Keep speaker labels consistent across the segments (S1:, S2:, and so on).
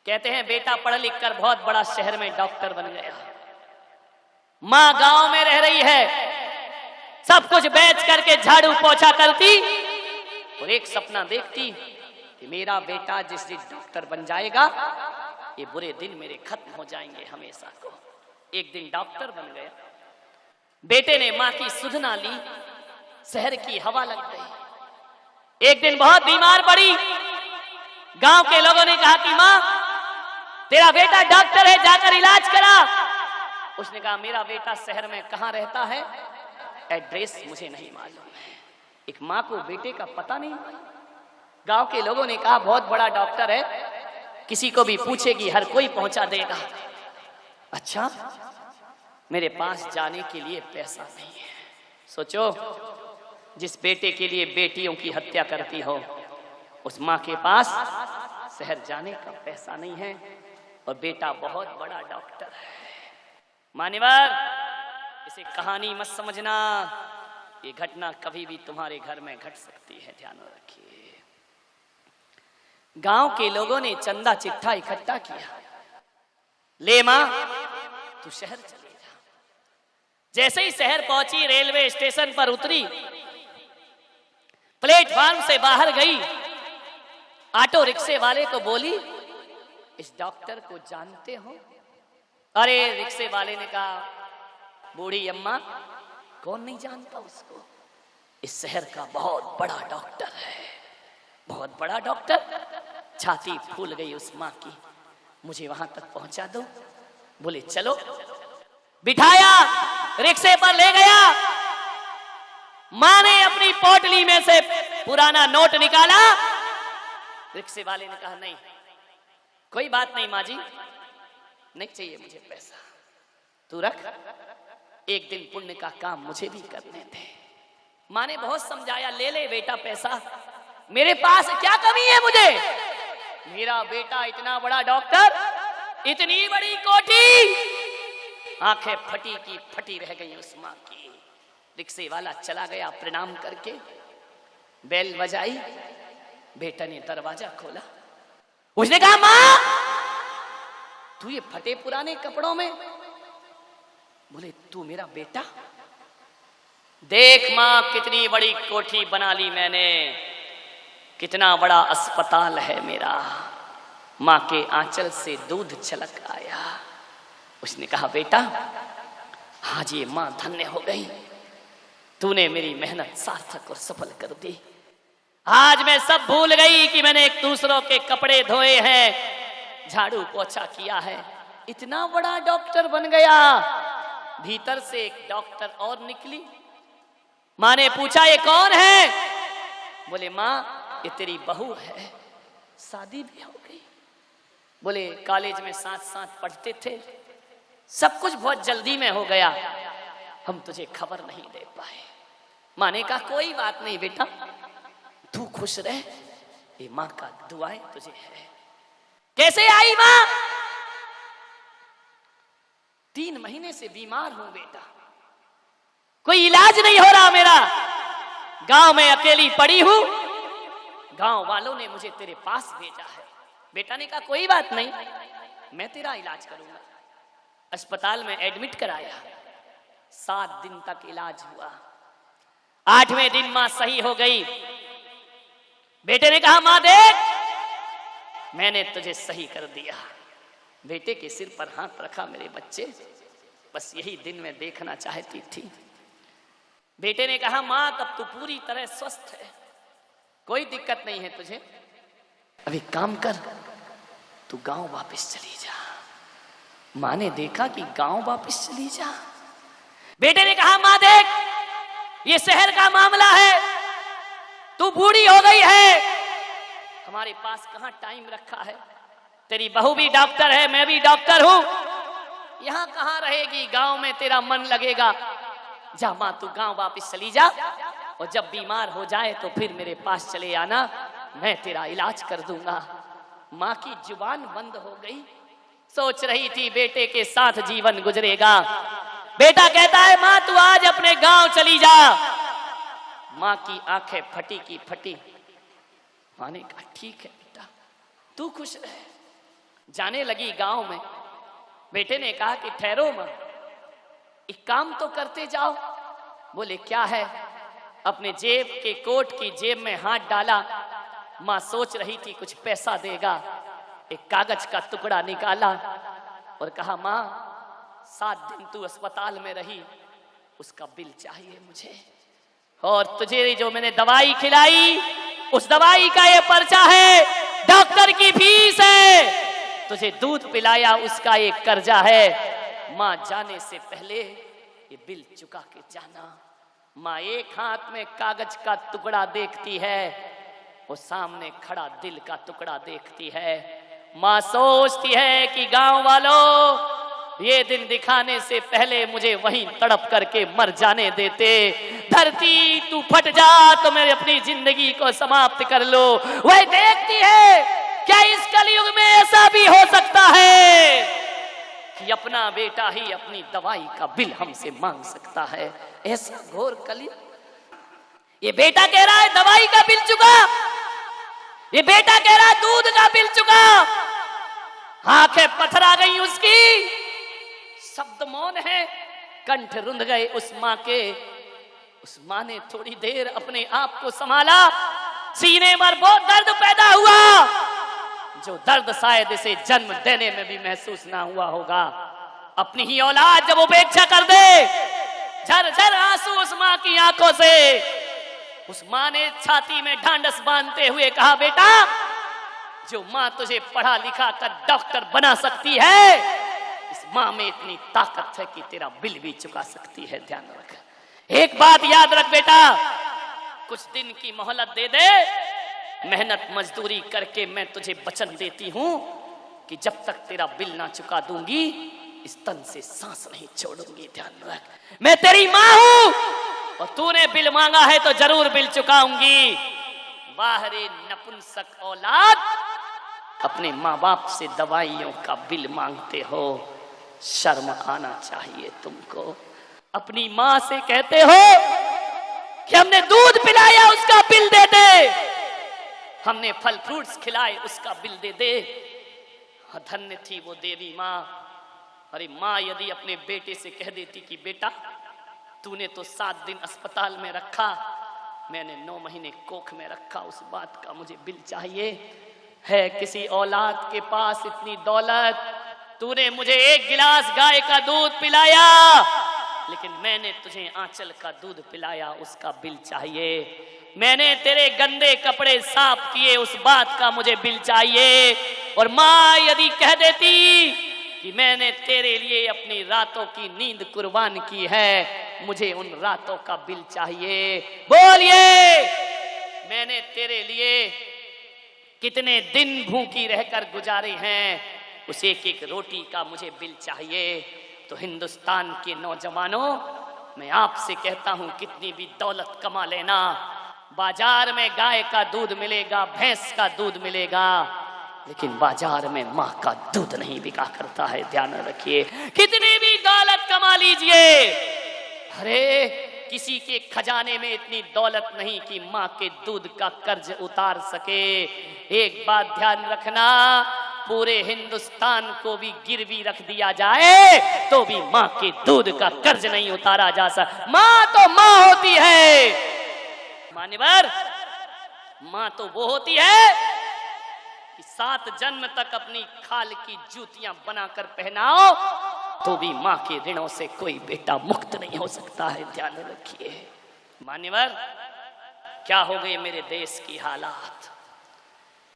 S1: कहते हैं बेटा पढ़ लिख कर बहुत बड़ा शहर में डॉक्टर बन गया, माँ गांव में रह रही है, सब कुछ बेच करके झाड़ू पोछा करती और एक सपना देखती कि मेरा बेटा जिस दिन डॉक्टर बन जाएगा ये बुरे दिन मेरे खत्म हो जाएंगे हमेशा को। एक दिन डॉक्टर बन गया, बेटे ने माँ की सुध ना ली, शहर की हवा लग गई। एक दिन बहुत बीमार पड़ी, गांव के लोगों ने कहा कि माँ तेरा बेटा डॉक्टर है, जाकर इलाज करा। उसने कहा मेरा बेटा शहर में कहां रहता है, एड्रेस मुझे नहीं मालूम है। एक माँ को बेटे का पता नहीं। गांव के लोगों ने कहा बहुत बड़ा डॉक्टर है, किसी को भी पूछेगी हर कोई पहुंचा देगा। अच्छा, मेरे पास जाने के लिए पैसा नहीं है। सोचो, जिस बेटे के लिए बेटियों की हत्या करती हो उस माँ के पास शहर जाने का पैसा नहीं है और बेटा बहुत बड़ा डॉक्टर है। मान्यवर, इसे कहानी मत समझना, ये घटना कभी भी तुम्हारे घर में घट सकती है, ध्यान रखिए। गांव के लोगों ने चंदा चिट्ठा इकट्ठा किया, ले मां तू शहर चले जा। जैसे ही शहर पहुंची, रेलवे स्टेशन पर उतरी, प्लेटफार्म से बाहर गई, ऑटो रिक्शे वाले को बोली इस डॉक्टर को जानते हो? अरे रिक्शे वाले ने कहा बूढ़ी अम्मा कौन नहीं जानता उसको, इस शहर का बहुत बड़ा डॉक्टर है, बहुत बड़ा डॉक्टर। छाती फूल गई उस माँ की, मुझे वहां तक पहुंचा दो। बोले चलो, बिठाया, रिक्शे पर ले गया। माँ ने अपनी पोटली में से पुराना नोट निकाला। रिक्शे वाले ने कहा नहीं, कोई बात नहीं माँ जी, नहीं चाहिए मुझे पैसा, तू रख, एक दिन पुण्य का काम मुझे भी करने थे। माँ ने बहुत समझाया, ले ले बेटा पैसा, मेरे पास क्या कमी है मुझे, मेरा बेटा इतना बड़ा डॉक्टर, इतनी बड़ी कोठी। आंखें फटी की फटी रह गई उस माँ की। रिक्शे वाला चला गया, प्रणाम करके बेल बजाई, बेटा ने दरवाजा खोला। उसने कहा माँ तू ये फटे पुराने कपड़ों में? बोले तू मेरा बेटा? देख माँ कितनी बड़ी कोठी बना ली मैंने, कितना बड़ा अस्पताल है मेरा। माँ के आंचल से दूध छलक आया। उसने कहा बेटा आज ये माँ धन्य हो गई, तूने मेरी मेहनत सार्थक और सफल कर दी। आज मैं सब भूल गई कि मैंने एक दूसरों के कपड़े धोए हैं, झाड़ू पोछा किया है, इतना बड़ा डॉक्टर बन गया। भीतर से एक डॉक्टर और निकली। माँ ने पूछा ये कौन है? बोले माँ ये तेरी बहू है, शादी भी हो गई। बोले कॉलेज में साथ साथ पढ़ते थे, सब कुछ बहुत जल्दी में हो गया, हम तुझे खबर नहीं दे पाए। माँ ने कहा कोई बात नहीं बेटा, तू खुश रह, ये माँ का दुआएं तुझे है। कैसे आई माँ? 3 महीने से बीमार हूं बेटा, कोई इलाज नहीं हो रहा मेरा, गांव में अकेली पड़ी हूं, गांव वालों ने मुझे तेरे पास भेजा है। बेटा ने कहा कोई बात नहीं, मैं तेरा इलाज करूंगा। अस्पताल में एडमिट कराया, 7 दिन तक इलाज हुआ। 8वें दिन मां सही हो गई। बेटे ने कहा मां देख मैंने तुझे सही कर दिया। बेटे के सिर पर हाथ रखा, मेरे बच्चे बस यही दिन मैं देखना चाहती थी। बेटे ने कहा मां तब तू पूरी तरह स्वस्थ है, कोई दिक्कत नहीं है तुझे, अभी काम कर, तू गांव वापस चली जा। मां ने देखा कि गांव वापस चली जा। बेटे ने कहा मां देख ये शहर का मामला है, तू बूढ़ी हो गई है, हमारे पास कहां टाइम रखा है, तेरी बहू भी डॉक्टर है, मैं भी डॉक्टर हूं, यहां कहां रहेगी, गांव में तेरा मन लगेगा। जा मां तू गांव वापस चली जा, और जब बीमार हो जाए तो फिर मेरे पास चले आना, मैं तेरा इलाज कर दूंगा। मां की जुबान बंद हो गई, सोच रही थी बेटे के साथ जीवन गुजरेगा। बेटा कहता है मां तू आज अपने गांव चली जा। मां की आंखें फटी की फटी। मां ने कहा ठीक है बेटा, तू खुश रह, जाने लगी गांव में। बेटे ने कहा कि ठहरो मां, एक काम तो करते जाओ। बोले क्या है? अपने जेब के कोट की जेब में हाथ डाला। मां सोच रही थी कुछ पैसा देगा। एक कागज का टुकड़ा निकाला और कहा मां 7 दिन तू अस्पताल में रही, उसका बिल चाहिए मुझे। और तुझे जो मैंने दवाई खिलाई उस दवाई का ये पर्चा है, डॉक्टर की फीस है। तुझे दूध पिलाया उसका ये कर्जा है। मां जाने से पहले ये बिल चुका के जाना। मां एक हाथ में कागज का टुकड़ा देखती है और सामने खड़ा दिल का टुकड़ा देखती है। मां सोचती है कि गांव वालों ये दिन दिखाने से पहले मुझे वहीं तड़प करके मर जाने देते। धरती तू फट जा तो मैं अपनी जिंदगी को समाप्त कर लो। वह देखती है क्या इस कलयुग में ऐसा भी हो सकता है कि अपना बेटा ही अपनी दवाई का बिल हमसे मांग सकता है। ऐसा घोर कलयुग। ये बेटा कह रहा है दवाई का बिल चुका, ये बेटा कह रहा है दूध का बिल चुका। आंखें पत्थर आ गई उसकी, शब्द मौन है, कंठ रुंध गए उस मां के। उस मां ने थोड़ी देर अपने आप को संभाला। सीने में बहुत दर्द पैदा हुआ, जो दर्द शायद इसे जन्म देने में भी महसूस ना हुआ होगा। अपनी ही औलाद जब उपेक्षा कर दे, झरझर आंसू उस मां की आंखों से। उस मां ने छाती में ढांढस बांधते हुए कहा बेटा, जो मां तुझे पढ़ा लिखा कर डॉक्टर बना सकती है, इस मां में इतनी ताकत है कि तेरा बिल भी चुका सकती है। ध्यान रख, एक बात याद रख बेटा, कुछ दिन की मोहलत दे दे। मेहनत मजदूरी करके मैं तुझे वचन देती हूं कि जब तक तेरा बिल ना चुका दूंगी इस तन से सांस नहीं छोड़ूंगी। ध्यान रख, मैं तेरी मां हूं और तूने बिल मांगा है तो जरूर बिल चुकाऊंगी। बाहरे नपुंसक औलाद, अपने माँ बाप से दवाइयों का बिल मांगते हो, शर्म आना चाहिए तुमको। अपनी माँ से कहते हो कि हमने दूध पिलाया उसका बिल दे दे, हमने फल फ्रूट्स खिलाए उसका बिल दे दे। धन्य थी वो देवी माँ। अरे माँ यदि अपने बेटे से कह देती कि बेटा तूने तो 7 दिन अस्पताल में रखा, मैंने 9 महीने कोख में रखा, उस बात का मुझे बिल चाहिए। है किसी औलाद के पास इतनी दौलत, तूने मुझे 1 गिलास गाय का दूध पिलाया, लेकिन मैंने तुझे आंचल का दूध पिलाया, उसका बिल चाहिए। मैंने तेरे गंदे कपड़े साफ किए, उस बात का मुझे बिल चाहिए। और माँ यदि कह देती कि मैंने तेरे लिए अपनी रातों की नींद कुर्बान की है, मुझे उन रातों का बिल चाहिए। बोलिए, मैंने तेरे लिए कितने दिन भूखी रहकर गुजारे हैं, उस एक रोटी का मुझे बिल चाहिए। तो हिंदुस्तान के नौजवानों, मैं आपसे कहता हूं कितनी भी दौलत कमा लेना, बाजार में गाय का दूध मिलेगा, भैंस का दूध मिलेगा, लेकिन बाजार में माँ का दूध नहीं बिका करता है। ध्यान रखिए, कितनी भी दौलत कमा लीजिए, अरे किसी के खजाने में इतनी दौलत नहीं कि माँ के दूध का कर्ज उतार सके। एक बात ध्यान रखना, पूरे हिंदुस्तान को भी गिरवी रख दिया जाए तो भी माँ के दूध का कर्ज नहीं उतारा जा सकता। माँ तो माँ होती है मान्यवर, माँ तो वो होती है कि 7 जन्म तक अपनी खाल की जूतियां बनाकर पहनाओ तो भी माँ के ऋणों से कोई बेटा मुक्त नहीं हो सकता है। ध्यान रखिए मान्यवर, क्या हो गई मेरे देश की हालात,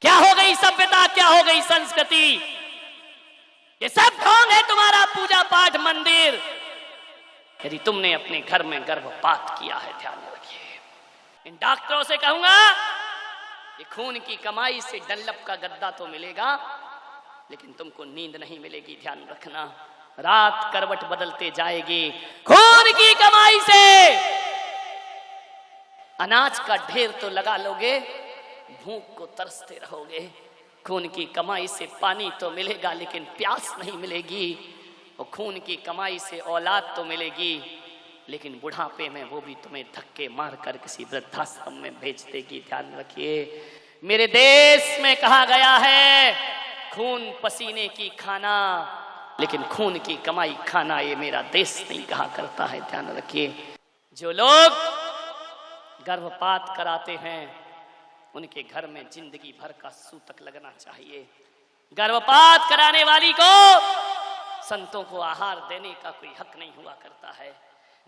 S1: क्या हो गई सभ्यता, क्या हो गई संस्कृति। ये सब ढोंग है तुम्हारा पूजा पाठ मंदिर, यदि तुमने अपने घर में गर्भपात किया है। ध्यान रखिए, इन डॉक्टरों से कहूंगा, ये खून की कमाई से डनलप का गद्दा तो मिलेगा, लेकिन तुमको नींद नहीं मिलेगी। ध्यान रखना, रात करवट बदलते जाएगी। खून की कमाई से अनाज का ढेर तो लगा लोगे, भूख को तरसते रहोगे। खून की कमाई से पानी तो मिलेगा, लेकिन प्यास नहीं मिलेगी। और खून की कमाई से औलाद तो मिलेगी, लेकिन बुढ़ापे में वो भी तुम्हें धक्के मारकर किसी वृद्धाश्रम में भेज देगी। ध्यान रखिए, मेरे देश में कहा गया है खून पसीने की खाना, लेकिन खून की कमाई खाना ये मेरा देश नहीं कहा करता है। ध्यान रखिए, जो लोग गर्भपात कराते हैं उनके घर में जिंदगी भर का सूतक लगना चाहिए। गर्भपात कराने वाली को संतों को आहार देने का कोई हक नहीं हुआ करता है।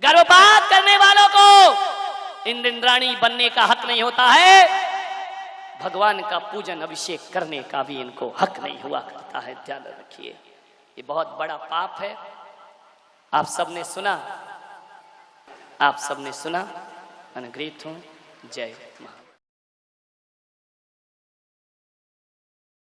S1: गर्भपात करने वालों को इंद्राणी बनने का हक नहीं होता है। भगवान का पूजन अभिषेक करने का भी इनको हक नहीं हुआ करता है। ध्यान रखिए, ये बहुत बड़ा पाप है। आप सबने सुना, आप सबने सुना। अनुग्रहित हूं। जय महाराज।